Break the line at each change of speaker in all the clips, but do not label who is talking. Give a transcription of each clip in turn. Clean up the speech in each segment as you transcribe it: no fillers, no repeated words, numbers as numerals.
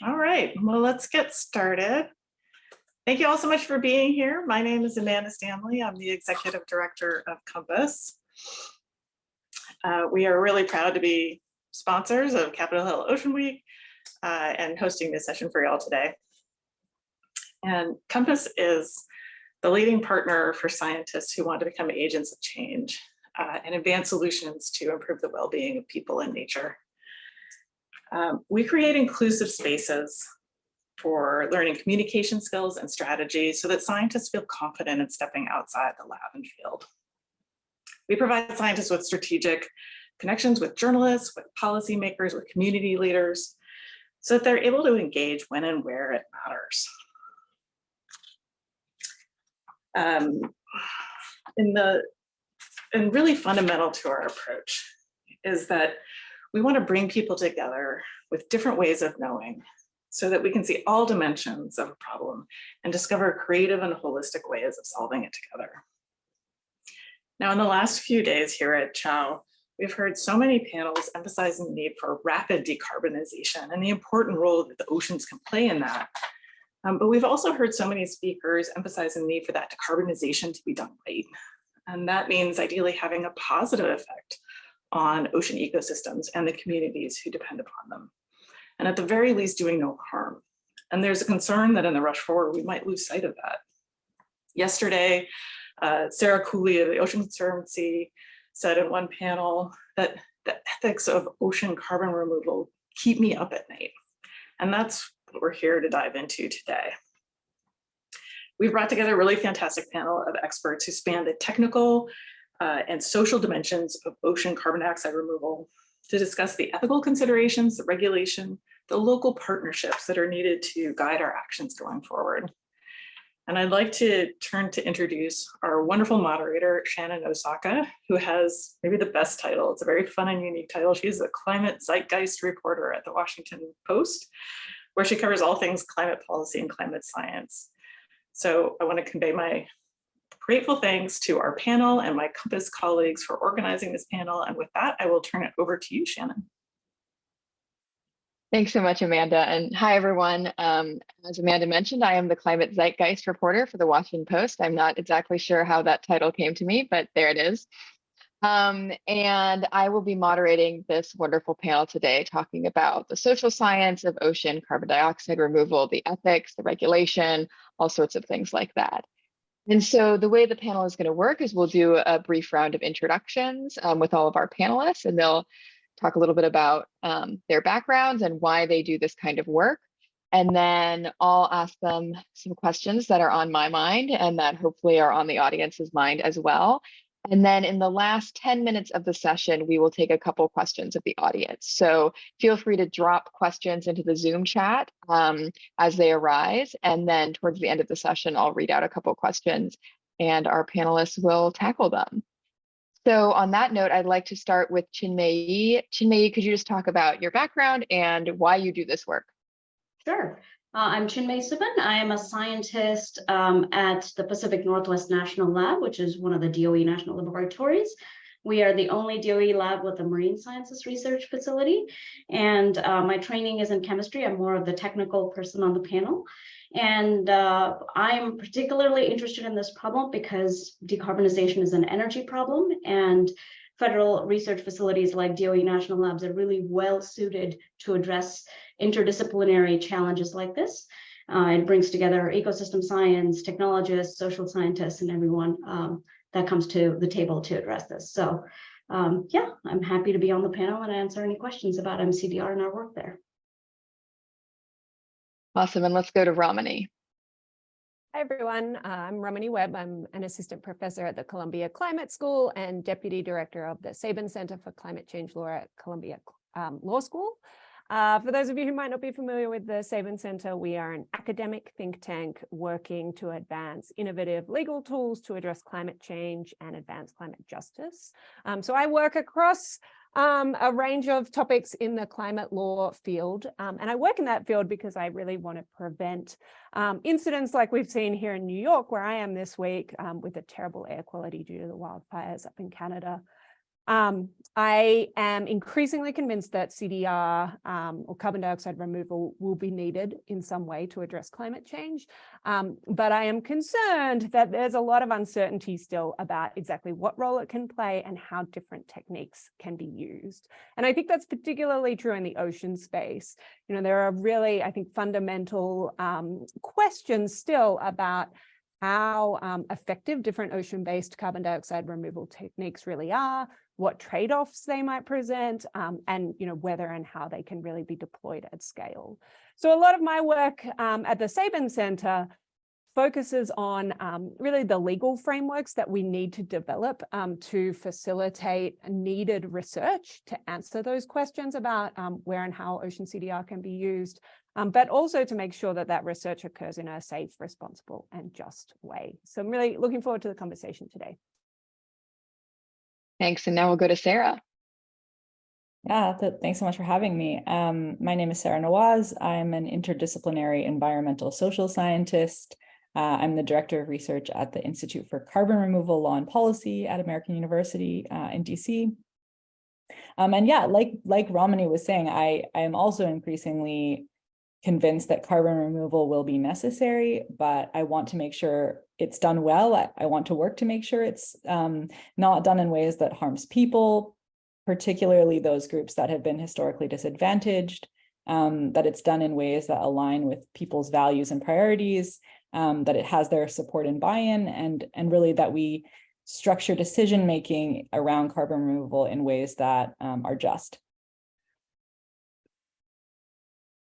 All right, well, let's get started. Thank you all so much for being here. My name is Amanda Stanley. I'm the Executive Director of Compass. We are really proud to be sponsors of Capitol Hill Ocean Week and hosting this session for y'all today. And Compass is the leading partner for scientists who want to become agents of change and advance solutions to improve the well-being of people and nature. We create inclusive spaces for learning communication skills and strategies so that scientists feel confident in stepping outside the lab and field. We provide scientists with strategic connections with journalists, with policymakers, with community leaders, so that they're able to engage when and where it matters. And really fundamental to our approach is that we want to bring people together with different ways of knowing so that we can see all dimensions of a problem and discover creative and holistic ways of solving it together. Now, in the last few days here at CHOW, we've heard so many panels emphasizing the need for rapid decarbonization and the important role that the oceans can play in that. But we've also heard so many speakers emphasizing the need for that decarbonization to be done right. And that means ideally having a positive effect on ocean ecosystems and the communities who depend upon them. And at the very least, doing no harm. And there's a concern that in the rush forward, we might lose sight of that. Yesterday, Sarah Cooley of the Ocean Conservancy said in one panel that the ethics of ocean carbon removal keep me up at night. And that's what we're here to dive into today. We've brought together a really fantastic panel of experts who span the technical and social dimensions of ocean carbon dioxide removal to discuss the ethical considerations, the regulation, the local partnerships that are needed to guide our actions going forward. And I'd like to turn to introduce our wonderful moderator, Shannon Osaka, who has maybe the best title. It's a very fun and unique title. She's a climate zeitgeist reporter at the Washington Post, where she covers all things climate policy and climate science. So I want to convey my grateful thanks to our panel and my Compass colleagues for organizing this panel. And with that, I will turn it over to you, Shannon.
Thanks so much, Amanda. And hi, everyone. As Amanda mentioned, I am the climate zeitgeist reporter for the Washington Post. I'm not exactly sure how that title came to me, but there it is. And I will be moderating this wonderful panel today, talking about the social science of ocean carbon dioxide removal, the ethics, the regulation, all sorts of things like that. And so the way the panel is going to work is we'll do a brief round of introductions with all of our panelists, and they'll talk a little bit about their backgrounds and why they do this kind of work. And then I'll ask them some questions that are on my mind and that hopefully are on the audience's mind as well. And then in the last 10 minutes of the session, we will take a couple questions of the audience. So feel free to drop questions into the Zoom chat as they arise. And then towards the end of the session, I'll read out a couple questions and our panelists will tackle them. So on that note, I'd like to start with Chinmay. Chinmay, could you just talk about your background and why you do this work?
Sure. I'm Chinmay Subban. I am a scientist at the Pacific Northwest National Lab, which is one of the DOE national laboratories. We are the only DOE lab with a marine sciences research facility. And my training is in chemistry. I'm more of the technical person on the panel. And I'm particularly interested in this problem because decarbonization is an energy problem, and federal research facilities like DOE national labs are really well suited to address interdisciplinary challenges like this. It brings together ecosystem science, technologists, social scientists, and everyone that comes to the table to address this. So yeah, I'm happy to be on the panel and answer any questions about MCDR and our work there.
Awesome, and let's go to Ramani.
Hi, everyone. I'm Ramani Webb. I'm an assistant professor at the Columbia Climate School and deputy director of the Sabin Center for Climate Change Law at Columbia Law School. For those of you who might not be familiar with the Sabin Center, we are an academic think tank working to advance innovative legal tools to address climate change and advance climate justice. So I work across a range of topics in the climate law field. And I work in that field because I really want to prevent incidents like we've seen here in New York, where I am this week, with the terrible air quality due to the wildfires up in Canada. I am increasingly convinced that CDR or carbon dioxide removal will be needed in some way to address climate change. But I am concerned that there's a lot of uncertainty still about exactly what role it can play and how different techniques can be used. And I think that's particularly true in the ocean space. You know, there are really, I think, fundamental questions still about how effective different ocean-based carbon dioxide removal techniques really are, what trade-offs they might present, and whether and how they can really be deployed at scale. So a lot of my work at the Sabin Center focuses on really the legal frameworks that we need to develop to facilitate needed research to answer those questions about where and how ocean CDR can be used, but also to make sure that that research occurs in a safe, responsible, and just way. So I'm really looking forward to the conversation today.
Thanks. And now we'll go to Sarah.
Yeah, thanks so much for having me. My name is Sarah Nawaz. I'm an interdisciplinary environmental social scientist. I'm the director of research at the Institute for Carbon Removal, Law and Policy at American University in DC. And yeah, like Ramani was saying, I am also increasingly convinced that carbon removal will be necessary, but I want to make sure it's done well. I want to work to make sure it's not done in ways that harms people, particularly those groups that have been historically disadvantaged, that it's done in ways that align with people's values and priorities, that it has their support and buy-in, and really that we structure decision-making around carbon removal in ways that are just.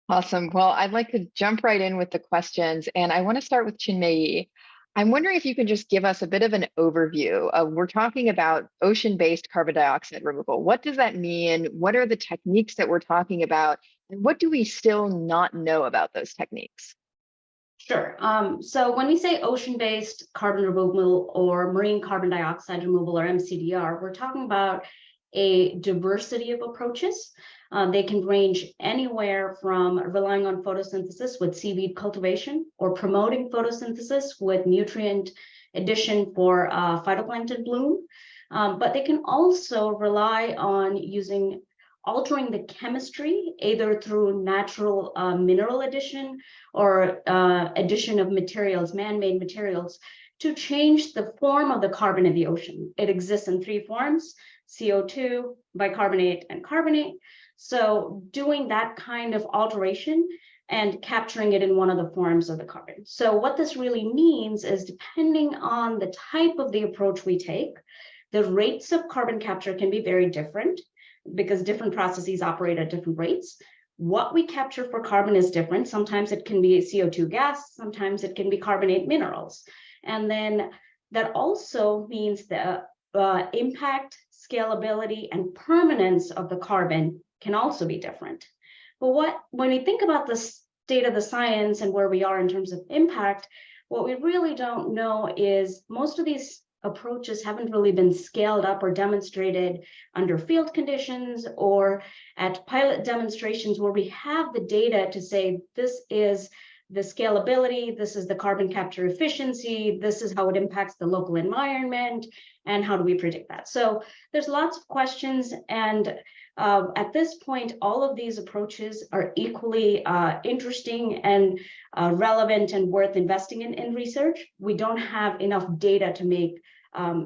Awesome. Well, I'd like to jump right in with the questions, and I want to start with Chinmay. I'm wondering if you can just give us a bit of an overview of, we're talking about ocean-based carbon dioxide removal. What does that mean? What are the techniques that we're talking about? And what do we still not know about those techniques?
Sure. So when we say ocean-based carbon removal or marine carbon dioxide removal, or MCDR, we're talking about a diversity of approaches. They can range anywhere from relying on photosynthesis with seaweed cultivation, or promoting photosynthesis with nutrient addition for phytoplankton bloom. But they can also rely on altering the chemistry, either through natural mineral addition or addition of materials, man-made materials, to change the form of the carbon in the ocean. It exists in three forms: CO2, bicarbonate, and carbonate. So doing that kind of alteration and capturing it in one of the forms of the carbon. So what this really means is, depending on the type of the approach we take, the rates of carbon capture can be very different, because different processes operate at different rates. What we capture for carbon is different. Sometimes it can be CO2 gas, sometimes it can be carbonate minerals. And then that also means the impact, scalability, and permanence of the carbon can also be different. But when we think about the state of the science and where we are in terms of impact, what we really don't know is most of these approaches haven't really been scaled up or demonstrated under field conditions or at pilot demonstrations where we have the data to say, this is the scalability, this is the carbon capture efficiency, this is how it impacts the local environment, and how do we predict that? So there's lots of questions, and at this point, all of these approaches are equally interesting and relevant and worth investing in research. We don't have enough data to make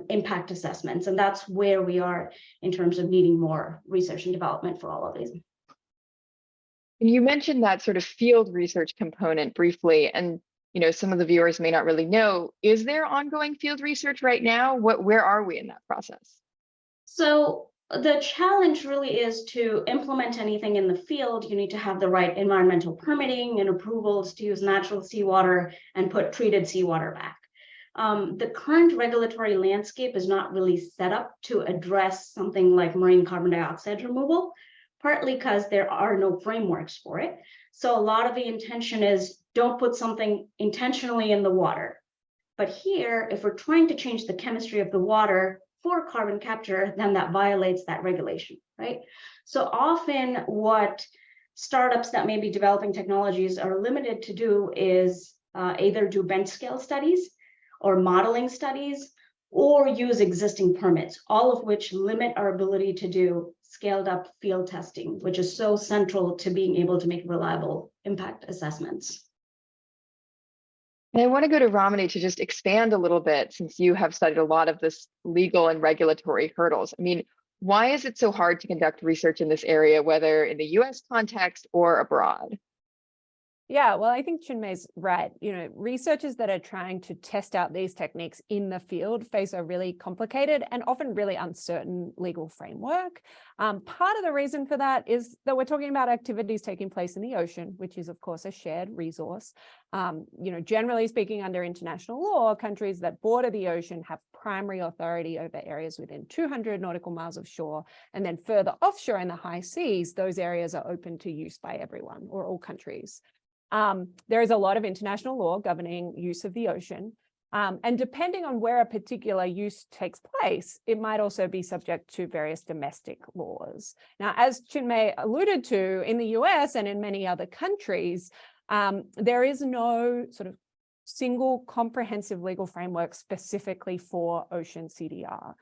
impact assessments, and that's where we are in terms of needing more research and development for all of these.
You mentioned that sort of field research component briefly, and some of the viewers may not really know, is there ongoing field research right now? Where are we in that process?
So the challenge really is to implement anything in the field. You need to have the right environmental permitting and approvals to use natural seawater and put treated seawater back. The current regulatory landscape is not really set up to address something like marine carbon dioxide removal, partly because there are no frameworks for it. So a lot of the intention is, don't put something intentionally in the water. But here, if we're trying to change the chemistry of the water for carbon capture, then that violates that regulation, right? So often what startups that may be developing technologies are limited to do is either do bench scale studies or modeling studies, or use existing permits, all of which limit our ability to do scaled up field testing, which is so central to being able to make reliable impact assessments.
And I want to go to Ramani to just expand a little bit, since you have studied a lot of this legal and regulatory hurdles. I mean, why is it so hard to conduct research in this area, whether in the US context or abroad?
Yeah, well, I think Chinmay's right. Researchers that are trying to test out these techniques in the field face a really complicated and often really uncertain legal framework. Part of the reason for that is that we're talking about activities taking place in the ocean, which is, of course, a shared resource. Generally speaking, under international law, countries that border the ocean have primary authority over areas within 200 nautical miles of shore, and then further offshore in the high seas, those areas are open to use by everyone or all countries. There is a lot of international law governing use of the ocean. And depending on where a particular use takes place, it might also be subject to various domestic laws. Now, as Chinmay alluded to, in the US and in many other countries, there is no sort of single comprehensive legal framework specifically for ocean CDR.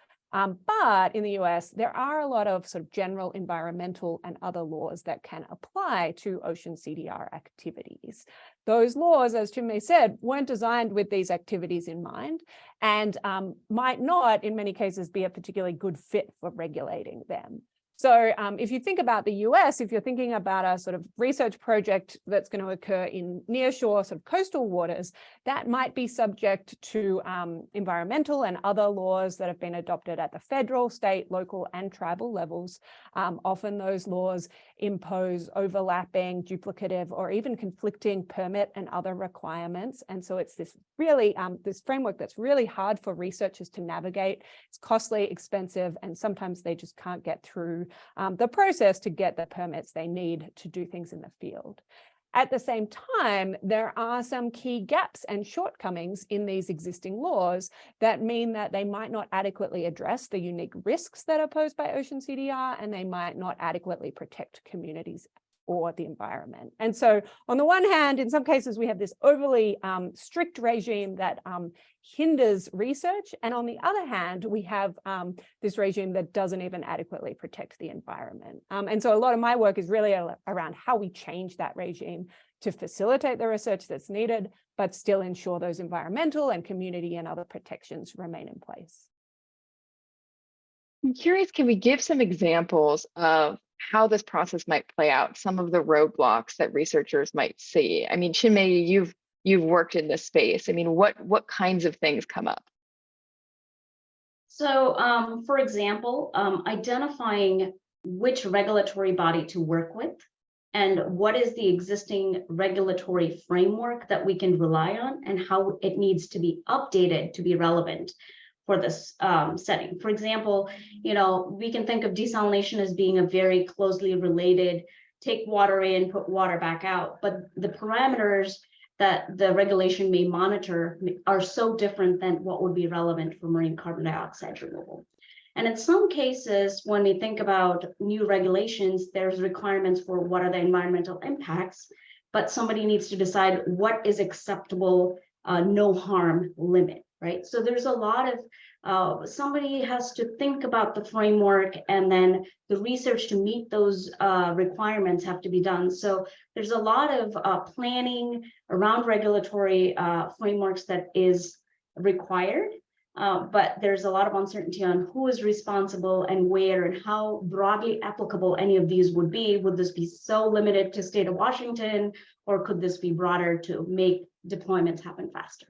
But in the US, there are a lot of sort of general environmental and other laws that can apply to ocean CDR activities. Those laws, as Chinmay said, weren't designed with these activities in mind, and might not, in many cases, be a particularly good fit for regulating them. So if you think about the US, if you're thinking about a sort of research project that's going to occur in nearshore sort of coastal waters, that might be subject to environmental and other laws that have been adopted at the federal, state, local, and tribal levels. Often those laws impose overlapping, duplicative, or even conflicting permit and other requirements. And so it's this really, this framework that's really hard for researchers to navigate. It's costly, expensive, and sometimes they just can't get through the process to get the permits they need to do things in the field. At the same time, there are some key gaps and shortcomings in these existing laws that mean that they might not adequately address the unique risks that are posed by ocean CDR, and they might not adequately protect communities or the environment. And so on the one hand, in some cases, we have this overly strict regime that hinders research. And on the other hand, we have this regime that doesn't even adequately protect the environment. And so a lot of my work is really around how we change that regime to facilitate the research that's needed, but still ensure those environmental and community and other protections remain in place.
I'm curious, can we give some examples of how this process might play out, some of the roadblocks that researchers might see? I mean, Chinmay, you've worked in this space. I mean, what kinds of things come up?
So, for example, identifying which regulatory body to work with and what is the existing regulatory framework that we can rely on and how it needs to be updated to be relevant for this setting. For example, we can think of desalination as being a very closely related, take water in, put water back out, but the parameters that the regulation may monitor are so different than what would be relevant for marine carbon dioxide removal. And in some cases, when we think about new regulations, there's requirements for what are the environmental impacts, but somebody needs to decide what is acceptable no harm limit, right? So there's a lot of, somebody has to think about the framework, and then the research to meet those requirements have to be done. So there's a lot of planning around regulatory frameworks that is required, but there's a lot of uncertainty on who is responsible and where and how broadly applicable any of these would be. Would this be so limited to state of Washington, or could this be broader to make deployments happen faster?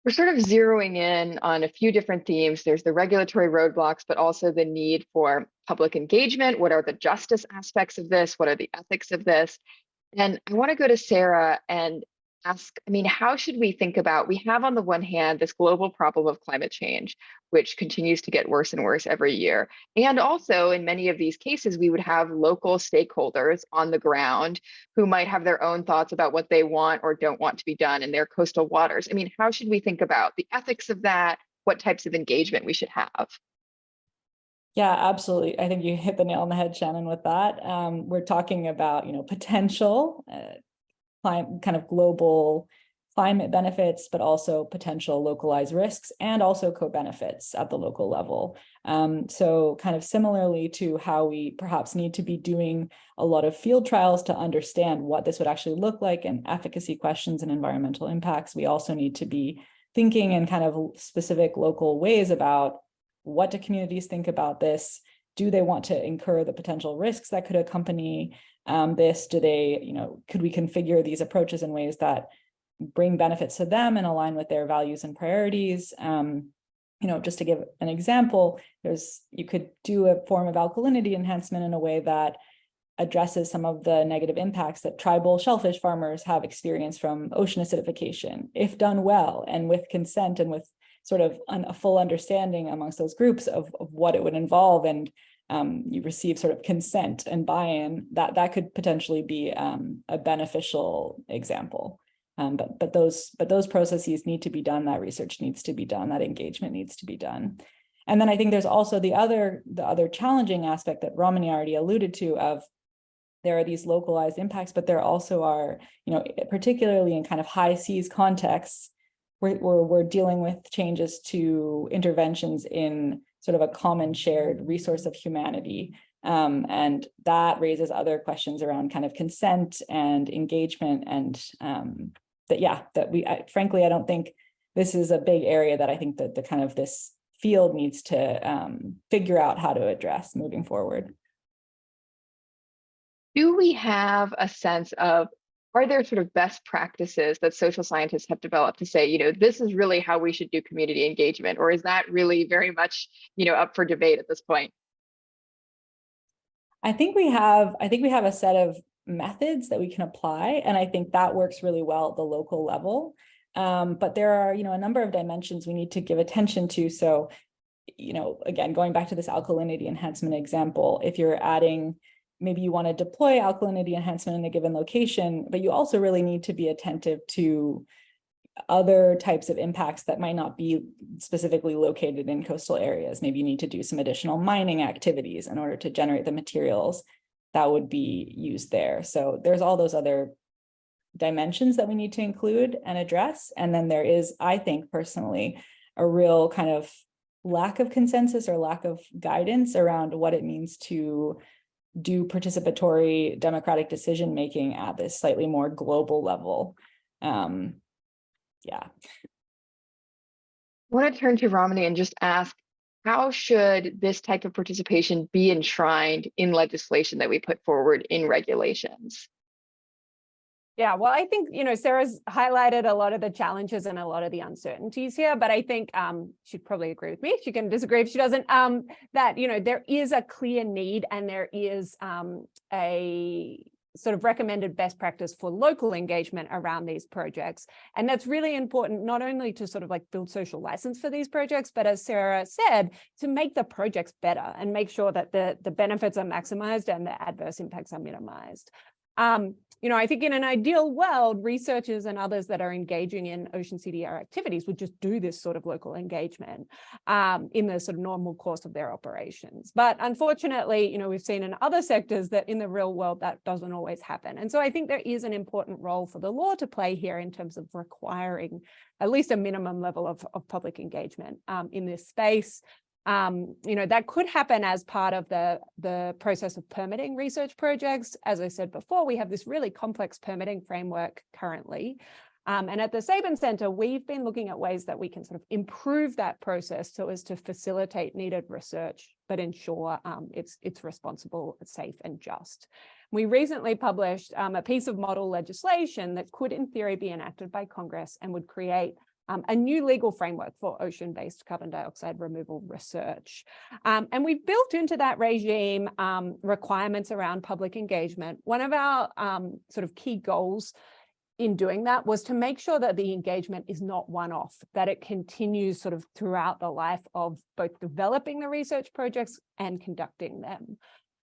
We're sort of zeroing in on a few different themes. There's the regulatory roadblocks, but also the need for public engagement. What are the justice aspects of this? What are the ethics of this? And I want to go to Sarah and ask, I mean, how should we think about, we have on the one hand, this global problem of climate change, which continues to get worse and worse every year. And also in many of these cases, we would have local stakeholders on the ground who might have their own thoughts about what they want or don't want to be done in their coastal waters. I mean, how should we think about the ethics of that? What types of engagement we should have?
Yeah, absolutely. I think you hit the nail on the head, Shannon, with that. We're talking about, potential kind of global climate benefits, but also potential localized risks and also co-benefits at the local level. So kind of similarly to how we perhaps need to be doing a lot of field trials to understand what this would actually look like and efficacy questions and environmental impacts, we also need to be thinking in kind of specific local ways about what do communities think about this? Do they want to incur the potential risks that could accompany this? Do they, could we configure these approaches in ways that bring benefits to them and align with their values and priorities? Just to give an example, you could do a form of alkalinity enhancement in a way that addresses some of the negative impacts that tribal shellfish farmers have experienced from ocean acidification, if done well and with consent and with sort of a full understanding amongst those groups of what it would involve, and you receive sort of consent and buy-in, that could potentially be a beneficial example. But those processes need to be done, that research needs to be done, that engagement needs to be done. And then I think there's also the other challenging aspect that Romani already alluded to of there are these localized impacts, but there also are, particularly in kind of high seas contexts, where we're dealing with changes to interventions in sort of a common shared resource of humanity. And that raises other questions around kind of consent and engagement, and frankly, I don't think this is a big area that I think that the kind of this field needs to figure out how to address moving forward.
Do we have a sense of, are there sort of best practices that social scientists have developed to say, this is really how we should do community engagement, or is that really very much, up for debate at this point?
I think we have a set of methods that we can apply, and I think that works really well at the local level. But there are, a number of dimensions we need to give attention to. So, again, going back to this alkalinity enhancement example, if you're adding, maybe you want to deploy alkalinity enhancement in a given location, but you also really need to be attentive to other types of impacts that might not be specifically located in coastal areas. Maybe you need to do some additional mining activities in order to generate the materials that would be used there. So there's all those other dimensions that we need to include and address. And then there is, I think personally, a real kind of lack of consensus or lack of guidance around what it means to do participatory democratic decision-making at this slightly more global level. Yeah.
I want to turn to Romani and just ask, how should this type of participation be enshrined in legislation that we put forward in regulations?
Yeah, well, I think, Sarah's highlighted a lot of the challenges and a lot of the uncertainties here, but I think she'd probably agree with me. She can disagree if she doesn't, that, there is a clear need and there is a sort of recommended best practice for local engagement around these projects. And that's really important, not only to sort of like build social license for these projects, but as Sarah said, to make the projects better and make sure that the benefits are maximized and the adverse impacts are minimized. I think in an ideal world, researchers and others that are engaging in ocean CDR activities would just do this sort of local engagement in the sort of normal course of their operations. But unfortunately, we've seen in other sectors that in the real world, that doesn't always happen. And so I think there is an important role for the law to play here in terms of requiring at least a minimum level of public engagement in this space. That could happen as part of the process of permitting research projects. As I said before, we have this really complex permitting framework currently. And at the Sabin Center, we've been looking at ways that we can sort of improve that process so as to facilitate needed research, but ensure it's responsible, safe, and just. We recently published a piece of model legislation that could, in theory, be enacted by Congress and would create a new legal framework for ocean-based carbon dioxide removal research. And we've built into that regime requirements around public engagement. One of our sort of key goals in doing that was to make sure that the engagement is not one-off, that it continues sort of throughout the life of both developing the research projects and conducting them.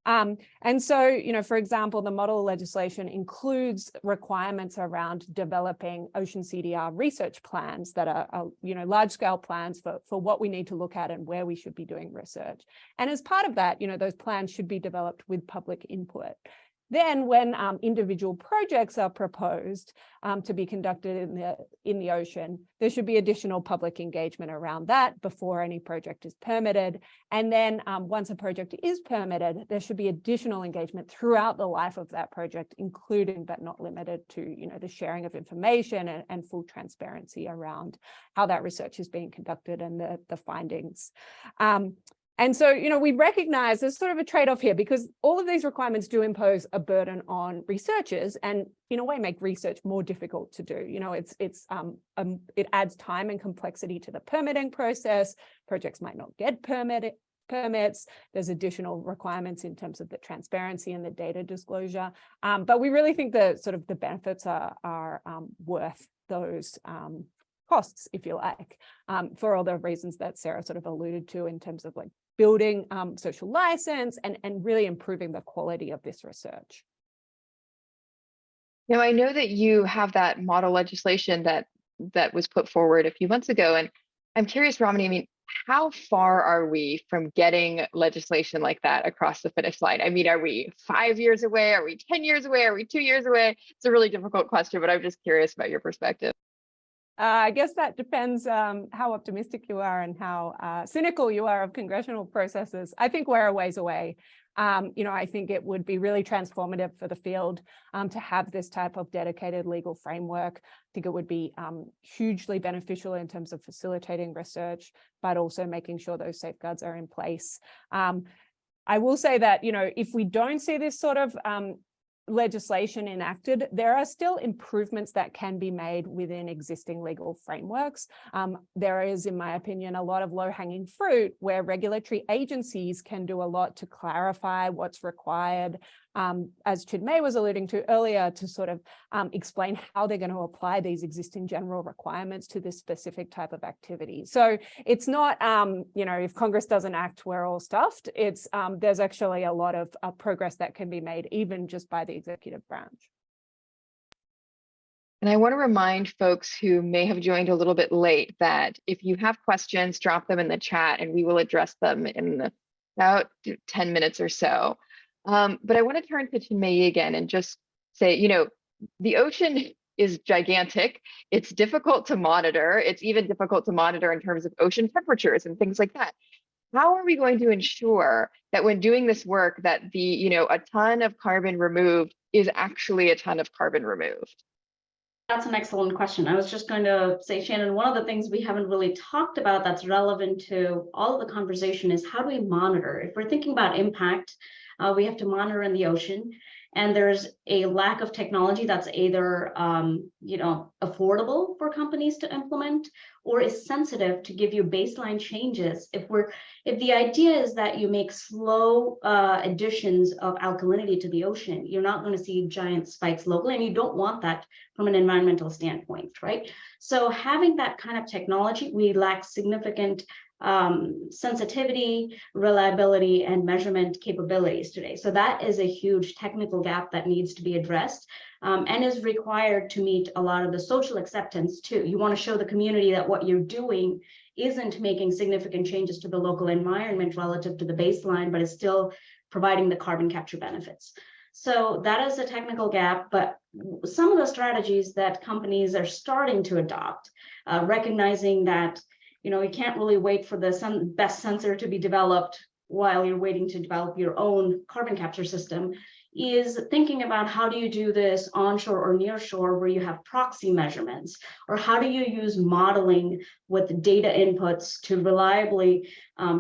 And so, for example, the model legislation includes requirements around developing ocean CDR research plans that are large-scale plans for what we need to look at and where we should be doing research. And as part of that, those plans should be developed with public input. Then when individual projects are proposed to be conducted in the ocean, there should be additional public engagement around that before any project is permitted. And then once a project is permitted, there should be additional engagement throughout the life of that project, including but not limited to, you know, the sharing of information and full transparency around how that research is being conducted and the findings. And so, you know, we recognize there's sort of a trade-off here, because all of these requirements do impose a burden on researchers and in a way make research more difficult to do. You know, it adds time and complexity to the permitting process. Projects might not get permits. There's additional requirements in terms of the transparency and the data disclosure. But we really think that sort of the benefits are worth those costs, if you like, for all the reasons that Sarah sort of alluded to in terms of like building social license and really improving the quality of this research.
Now, I know that you have that model legislation that was put forward a few months ago, and I'm curious, Ramani, I mean, how far are we from getting legislation like that across the finish line? I mean, are we 5 years away? Are we 10 years away? Are we 2 years away? It's a really difficult question, but I'm just curious about your perspective.
I guess that depends how optimistic you are and how cynical you are of congressional processes. I think we're a ways away. You know, I think it would be really transformative for the field to have this type of dedicated legal framework. I think it would be hugely beneficial in terms of facilitating research, but also making sure those safeguards are in place. I will say that, you know, if we don't see this sort of legislation enacted, there are still improvements that can be made within existing legal frameworks. There is, in my opinion, a lot of low-hanging fruit where regulatory agencies can do a lot to clarify what's required, as Chinmay was alluding to earlier, to sort of explain how they're going to apply these existing general requirements to this specific type of activity. So it's not, you know, if Congress doesn't act, we're all stuffed. It's there's actually a lot of progress that can be made even just by the executive branch.
And I want to remind folks who may have joined a little bit late that if you have questions, drop them in the chat and we will address them in about 10 minutes or so. But I want to turn to Chinmay again and just say, you know, the ocean is gigantic. It's difficult to monitor. It's even difficult to monitor in terms of ocean temperatures and things like that. How are we going to ensure that when doing this work that the, you know, a ton of carbon removed is actually a ton of carbon removed?
That's an excellent question. I was just going to say, Shannon, one of the things we haven't really talked about that's relevant to all of the conversation is how do we monitor? If we're thinking about impact, we have to monitor in the ocean, and there's a lack of technology that's either you know, affordable for companies to implement or is sensitive to give you baseline changes. If the idea is that you make slow additions of alkalinity to the ocean, you're not going to see giant spikes locally, and you don't want that from an environmental standpoint, right? So having that kind of technology, we lack significant sensitivity, reliability, and measurement capabilities today. So that is a huge technical gap that needs to be addressed and is required to meet a lot of the social acceptance too. You want to show the community that what you're doing isn't making significant changes to the local environment relative to the baseline, but is still providing the carbon capture benefits. So that is a technical gap, but some of the strategies that companies are starting to adopt, recognizing that, you know, you can't really wait for the best sensor to be developed while you're waiting to develop your own carbon capture system, is thinking about how do you do this onshore or near shore where you have proxy measurements, or how do you use modeling with data inputs to reliably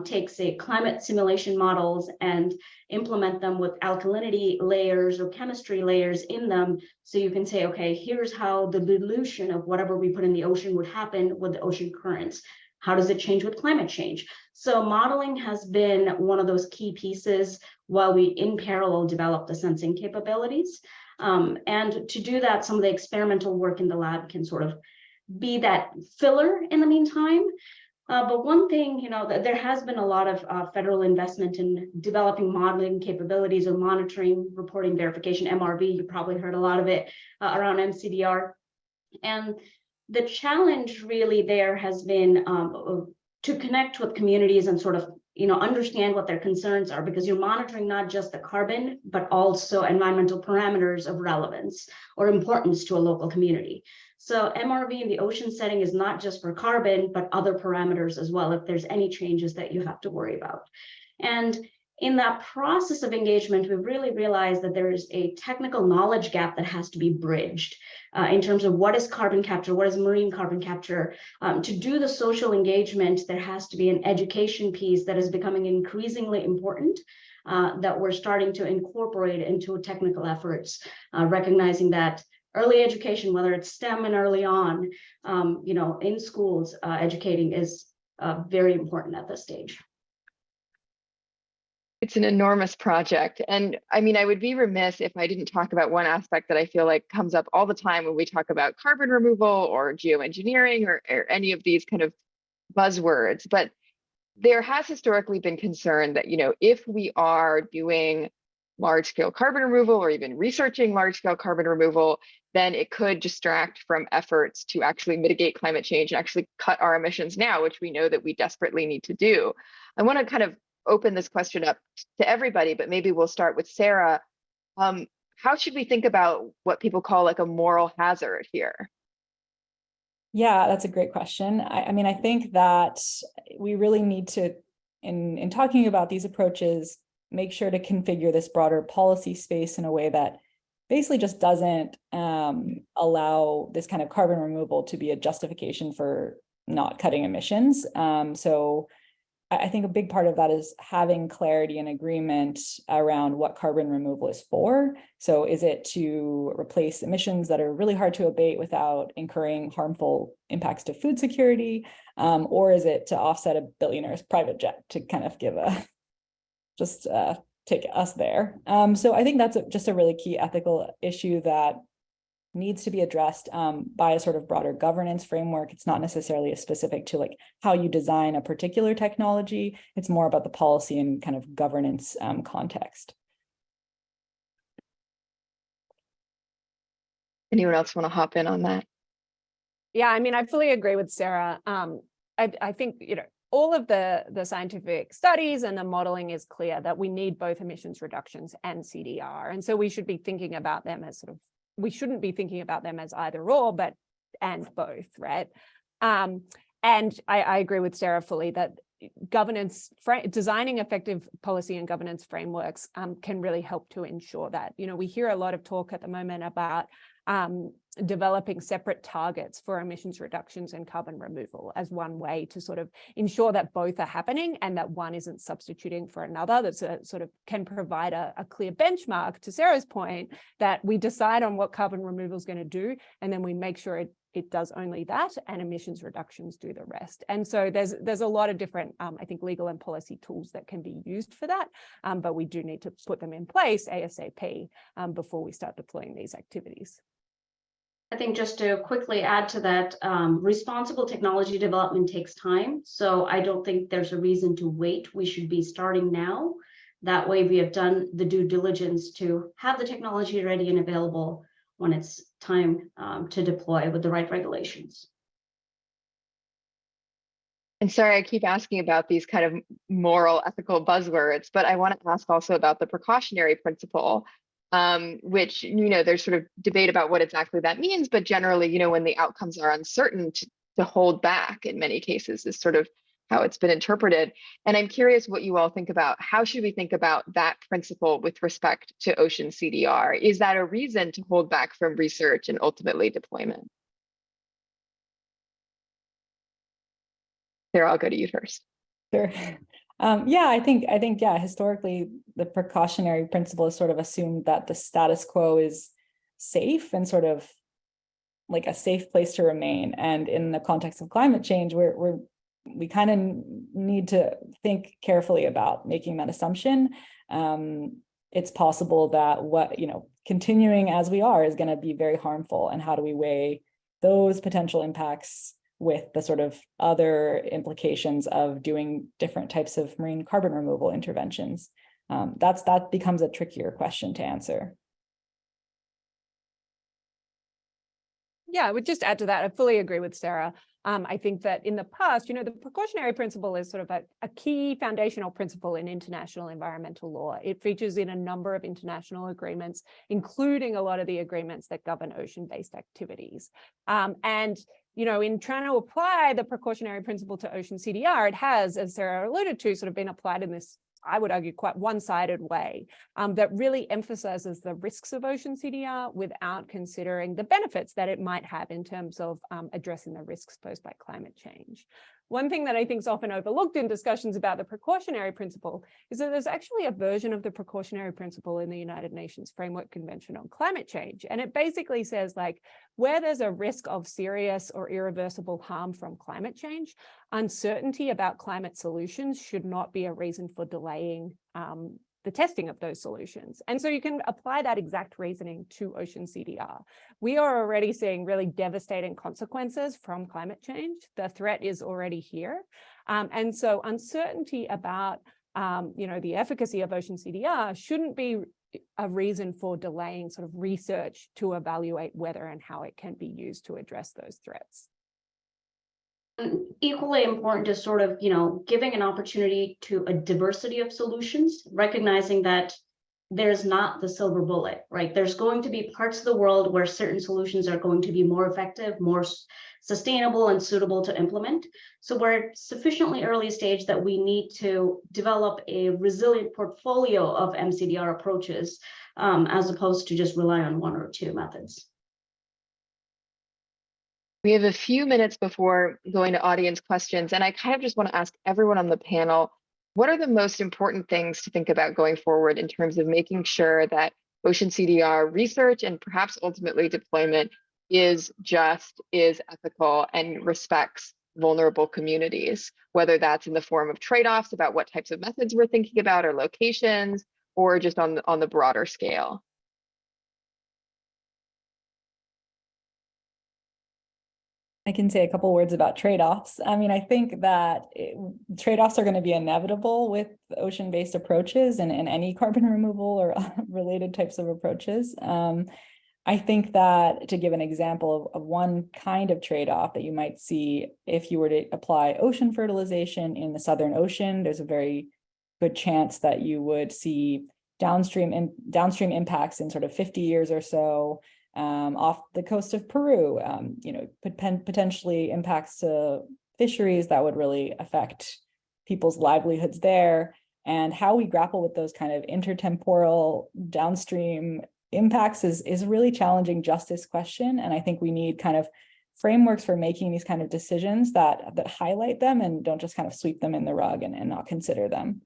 take, say, climate simulation models and implement them with alkalinity layers or chemistry layers in them, so you can say, okay, here's how the dilution of whatever we put in the ocean would happen with the ocean currents. How does it change with climate change? So modeling has been one of those key pieces while we in parallel develop the sensing capabilities. And to do that, some of the experimental work in the lab can sort of be that filler in the meantime. But one thing, you know, there has been a lot of federal investment in developing modeling capabilities or monitoring, reporting, verification, MRV. You probably heard a lot of it around MCDR. And the challenge really there has been to connect with communities and sort of understand what their concerns are, because you're monitoring not just the carbon, but also environmental parameters of relevance or importance to a local community. So MRV in the ocean setting is not just for carbon, but other parameters as well, if there's any changes that you have to worry about. And in that process of engagement, we've really realized that there is a technical knowledge gap that has to be bridged in terms of what is carbon capture, what is marine carbon capture. To do the social engagement, there has to be an education piece that is becoming increasingly important, that we're starting to incorporate into technical efforts, recognizing that early education, whether it's STEM and early on, in schools, educating is very important at this stage.
It's an enormous project. And I mean, I would be remiss if I didn't talk about one aspect that I feel like comes up all the time when we talk about carbon removal or geoengineering or any of these kind of buzzwords. But there has historically been concern that, if we are doing large scale carbon removal or even researching large scale carbon removal, then it could distract from efforts to actually mitigate climate change and actually cut our emissions now, which we know that we desperately need to do. I want to kind of open this question up to everybody, but maybe we'll start with Sarah. How should we think about what people call like a moral hazard here?
Yeah, that's a great question. I mean, I think that we really need to, in talking about these approaches, make sure to configure this broader policy space in a way that basically just doesn't allow this kind of carbon removal to be a justification for not cutting emissions. So I think a big part of that is having clarity and agreement around what carbon removal is for. So is it to replace emissions that are really hard to abate without incurring harmful impacts to food security? Or is it to offset a billionaire's private jet, to kind of give take us there? So I think that's just a really key ethical issue that needs to be addressed by a sort of broader governance framework. It's not necessarily specific to like how you design a particular technology. It's more about the policy and kind of governance context.
Anyone else want to hop in on that?
Yeah, I mean, I fully agree with Sarah. I think, all of the scientific studies and the modeling is clear that we need both emissions reductions and CDR. And so we should be thinking about them as we shouldn't be thinking about them as either or, but and both, right? And I agree with Sarah fully that designing effective policy and governance frameworks can really help to ensure that. We hear a lot of talk at the moment about developing separate targets for emissions reductions and carbon removal as one way to sort of ensure that both are happening and that one isn't substituting for another. That's sort of can provide a clear benchmark, to Sarah's point, that we decide on what carbon removal is going to do, and then we make sure it does only that, and emissions reductions do the rest. And so there's a lot of different, I think, legal and policy tools that can be used for that, but we do need to put them in place ASAP before we start deploying these activities.
I think just to quickly add to that, responsible technology development takes time. So I don't think there's a reason to wait. We should be starting now. That way we have done the due diligence to have the technology ready and available when it's time to deploy with the right regulations.
And sorry, I keep asking about these kind of moral, ethical buzzwords, but I want to ask also about the precautionary principle. Which, there's sort of debate about what exactly that means, but generally, when the outcomes are uncertain, to hold back in many cases is sort of how it's been interpreted. And I'm curious what you all think about. How should we think about that principle with respect to ocean CDR? Is that a reason to hold back from research and ultimately deployment? Sarah, I'll go to you first.
Sure. Yeah, I think, historically, the precautionary principle is sort of assumed that the status quo is safe and sort of like a safe place to remain. And in the context of climate change, we kind of need to think carefully about making that assumption. It's possible that continuing as we are is going to be very harmful. And how do we weigh those potential impacts with the sort of other implications of doing different types of marine carbon removal interventions? That becomes a trickier question to answer.
Yeah, I would just add to that. I fully agree with Sarah. I think that in the past, the precautionary principle is sort of a key foundational principle in international environmental law. It features in a number of international agreements, including a lot of the agreements that govern ocean-based activities. And in trying to apply the precautionary principle to ocean CDR, it has, as Sarah alluded to, sort of been applied in this, I would argue, quite one-sided way that really emphasizes the risks of ocean CDR without considering the benefits that it might have in terms of addressing the risks posed by climate change. One thing that I think is often overlooked in discussions about the precautionary principle is that there's actually a version of the precautionary principle in the United Nations Framework Convention on Climate Change. And it basically says, like, where there's a risk of serious or irreversible harm from climate change, uncertainty about climate solutions should not be a reason for delaying the testing of those solutions. And so you can apply that exact reasoning to ocean CDR. We are already seeing really devastating consequences from climate change. The threat is already here. And so uncertainty about the efficacy of ocean CDR shouldn't be a reason for delaying sort of research to evaluate whether and how it can be used to address those threats.
Equally important is sort of, giving an opportunity to a diversity of solutions, recognizing that there's not the silver bullet, right? There's going to be parts of the world where certain solutions are going to be more effective, more sustainable and suitable to implement. So we're sufficiently early stage that we need to develop a resilient portfolio of MCDR approaches as opposed to just rely on one or two methods.
We have a few minutes before going to audience questions, and I kind of just want to ask everyone on the panel, what are the most important things to think about going forward in terms of making sure that ocean CDR research and perhaps ultimately deployment is just, is ethical, and respects vulnerable communities, whether that's in the form of trade-offs about what types of methods we're thinking about or locations, or just on the broader scale?
I can say a couple words about trade-offs. I mean, I think that trade-offs are going to be inevitable with ocean-based approaches and any carbon removal or related types of approaches. I think that, to give an example of one kind of trade-off that you might see if you were to apply ocean fertilization in the Southern Ocean, there's a very good chance that you would see downstream impacts in sort of 50 years or so. Off the coast of Peru, potentially impacts to fisheries that would really affect people's livelihoods there. And how we grapple with those kind of intertemporal downstream impacts is a really challenging justice question. And I think we need kind of frameworks for making these kind of decisions that highlight them and don't just kind of sweep them in the rug and not consider them.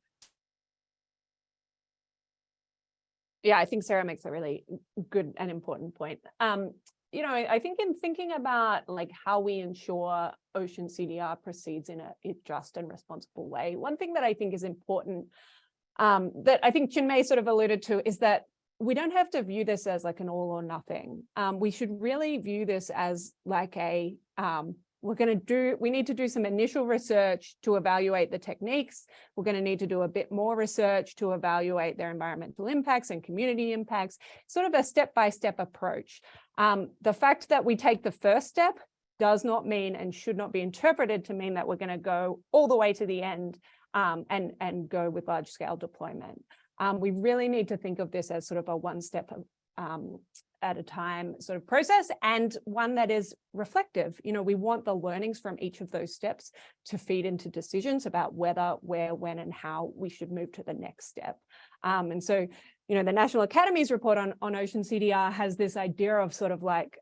Yeah, I think Sarah makes a really good and important point. I think in thinking about like how we ensure ocean CDR proceeds in a just and responsible way, one thing that I think is important that I think Chinmay sort of alluded to is that we don't have to view this as like an all or nothing. We should really view this as like a we need to do some initial research to evaluate the techniques. We're going to need to do a bit more research to evaluate their environmental impacts and community impacts, sort of a step-by-step approach. The fact that we take the first step does not mean and should not be interpreted to mean that we're going to go all the way to the end and go with large-scale deployment. We really need to think of this as sort of a one-step at a time sort of process, and one that is reflective. We want the learnings from each of those steps to feed into decisions about whether, where, when, and how we should move to the next step. And so, the National Academy's report on ocean CDR has this idea of sort of like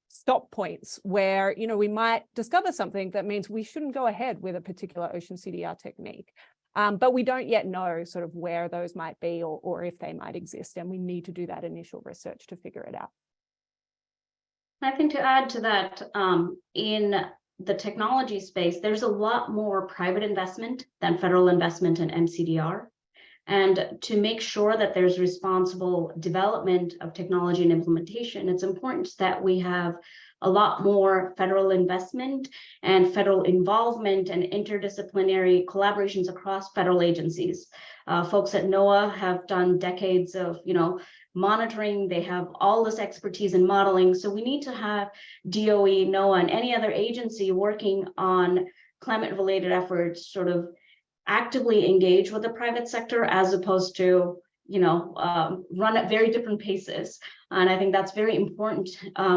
stop points where, we might discover something that means we shouldn't go ahead with a particular ocean CDR technique. But we don't yet know sort of where those might be or if they might exist. And we need to do that initial research to figure it out.
I think to add to that, in the technology space, there's a lot more private investment than federal investment in MCDR. And to make sure that there's responsible development of technology and implementation, it's important that we have a lot more federal investment and federal involvement and interdisciplinary collaborations across federal agencies. Folks at NOAA have done decades of, monitoring, they have all this expertise in modeling. So we need to have DOE, NOAA, and any other agency working on climate-related efforts sort of actively engage with the private sector as opposed to, run at very different paces. And I think that's very important,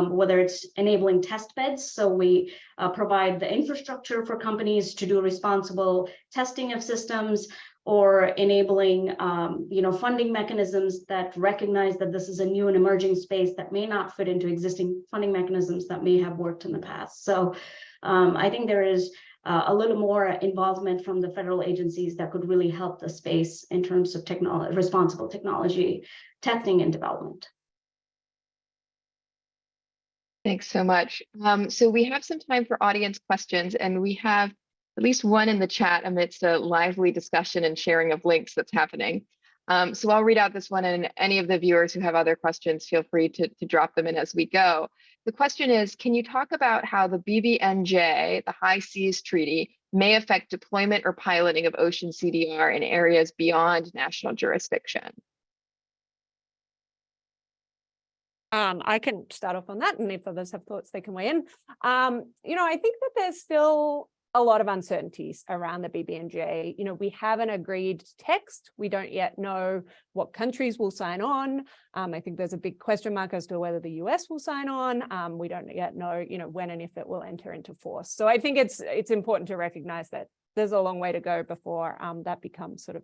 whether it's enabling test beds. So we provide the infrastructure for companies to do responsible testing of systems, or enabling, funding mechanisms that recognize that this is a new and emerging space that may not fit into existing funding mechanisms that may have worked in the past. So I think there is a little more involvement from the federal agencies that could really help the space in terms of responsible technology testing and development.
Thanks so much. So we have some time for audience questions, and we have at least one in the chat amidst a lively discussion and sharing of links that's happening. So I'll read out this one, and any of the viewers who have other questions, feel free to drop them in as we go. The question is, can you talk about how the BBNJ, the High Seas Treaty, may affect deployment or piloting of ocean CDR in areas beyond national jurisdiction?
I can start off on that, and if others have thoughts, they can weigh in. I think that there's still a lot of uncertainties around the BBNJ. We have an agreed text. We don't yet know what countries will sign on. I think there's a big question mark as to whether the US will sign on. We don't yet know, when and if it will enter into force. So I think it's important to recognize that there's a long way to go before that becomes sort of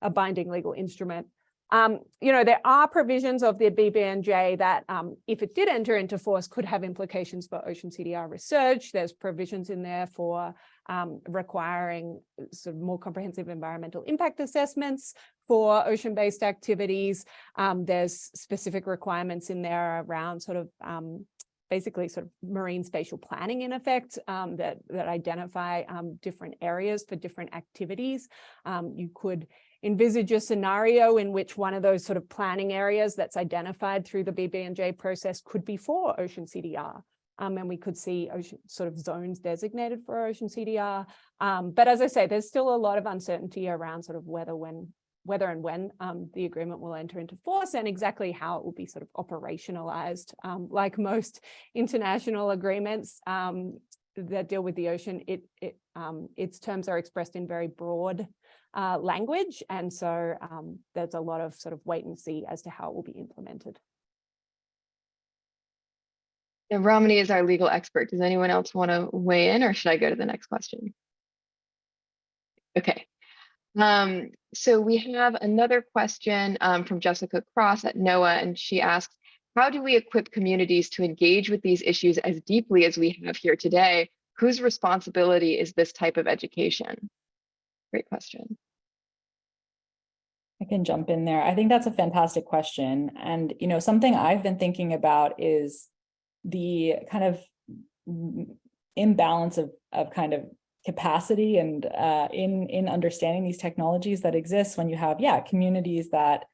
a binding legal instrument. There are provisions of the BBNJ that, if it did enter into force, could have implications for ocean CDR research. There's provisions in there for requiring sort of more comprehensive environmental impact assessments for ocean-based activities. There's specific requirements in there around sort of basically sort of marine spatial planning, in effect, that identify different areas for different activities. You could envisage a scenario in which one of those sort of planning areas that's identified through the BBNJ process could be for ocean CDR. And we could see ocean sort of zones designated for ocean CDR. But as I say, there's still a lot of uncertainty around sort of whether and when the agreement will enter into force, and exactly how it will be sort of operationalized. Like most international agreements that deal with the ocean, its terms are expressed in very broad language, and so there's a lot of sort of wait and see as to how it will be implemented.
And Ramani is our legal expert. Does anyone else want to weigh in, or should I go to the next question? Okay. So we have another question from Jessica Cross at NOAA, and she asks, how do we equip communities to engage with these issues as deeply as we have here today? Whose responsibility is this type of education? Great question.
I can jump in there. I think that's a fantastic question. And, something I've been thinking about is the kind of imbalance of kind of capacity and in understanding these technologies that exist when you have, communities that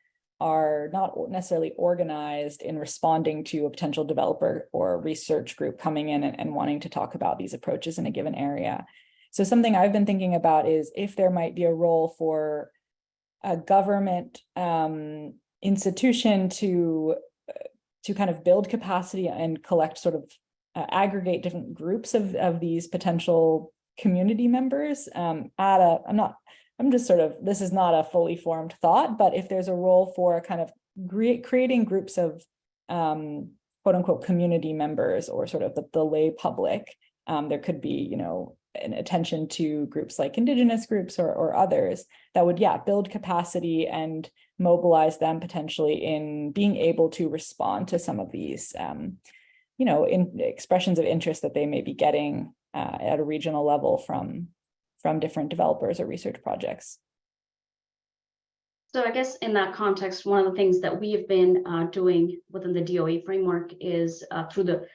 are not necessarily organized in responding to a potential developer or research group coming in and wanting to talk about these approaches in a given area. So something I've been thinking about is if there might be a role for a government institution to kind of build capacity and collect sort of aggregate different groups of these potential community members this is not a fully formed thought, but if there's a role for kind of creating groups of quote unquote community members or sort of the lay public, there could be, an attention to groups like Indigenous groups or others that would, build capacity and mobilize them potentially in being able to respond to some of these, in expressions of interest that they may be getting at a regional level from different developers or research projects.
So I guess in that context, one of the things that we have been doing within the DOE framework is through the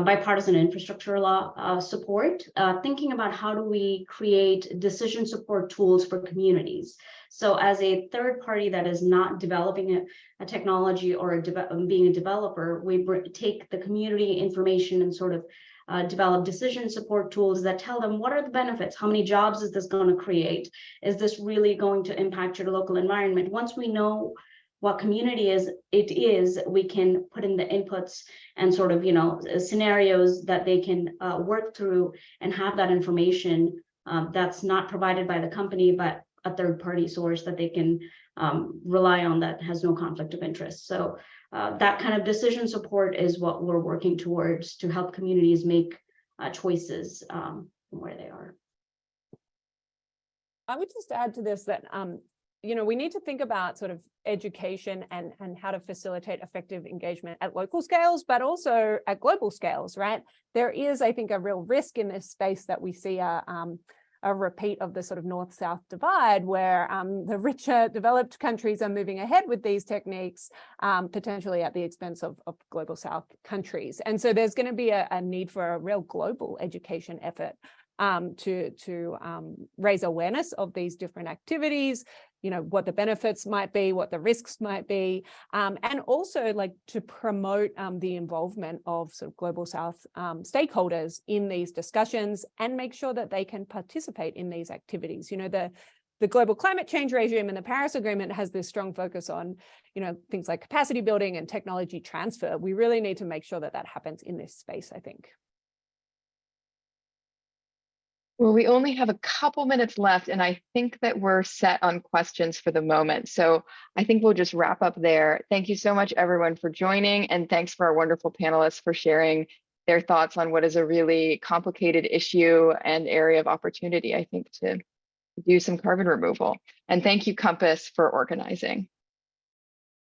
bipartisan infrastructure law support, thinking about how do we create decision support tools for communities. So as a third party that is not developing a technology or being a developer, we take the community information and sort of develop decision support tools that tell them what are the benefits, how many jobs is this going to create, is this really going to impact your local environment. Once we know what community it is, we can put in the inputs and sort of, scenarios that they can work through and have that information that's not provided by the company, but a third-party source that they can rely on that has no conflict of interest. So that kind of decision support is what we're working towards to help communities make choices from where they are.
I would just add to this that, we need to think about sort of education and how to facilitate effective engagement at local scales, but also at global scales, right? There is, I think, a real risk in this space that we see a repeat of the sort of north-south divide where the richer developed countries are moving ahead with these techniques, potentially at the expense of global south countries. And so there's going to be a need for a real global education effort to raise awareness of these different activities, what the benefits might be, what the risks might be, and also like to promote the involvement of sort of global south stakeholders in these discussions and make sure that they can participate in these activities. The global climate change regime and the Paris Agreement has this strong focus on, things like capacity building and technology transfer. We really need to make sure that that happens in this space, I think.
Well, we only have a couple minutes left, and I think that we're set on questions for the moment. So I think we'll just wrap up there. Thank you so much, everyone, for joining, and thanks for our wonderful panelists for sharing their thoughts on what is a really complicated issue and area of opportunity, I think, to do some carbon removal. And thank you, Compass, for organizing.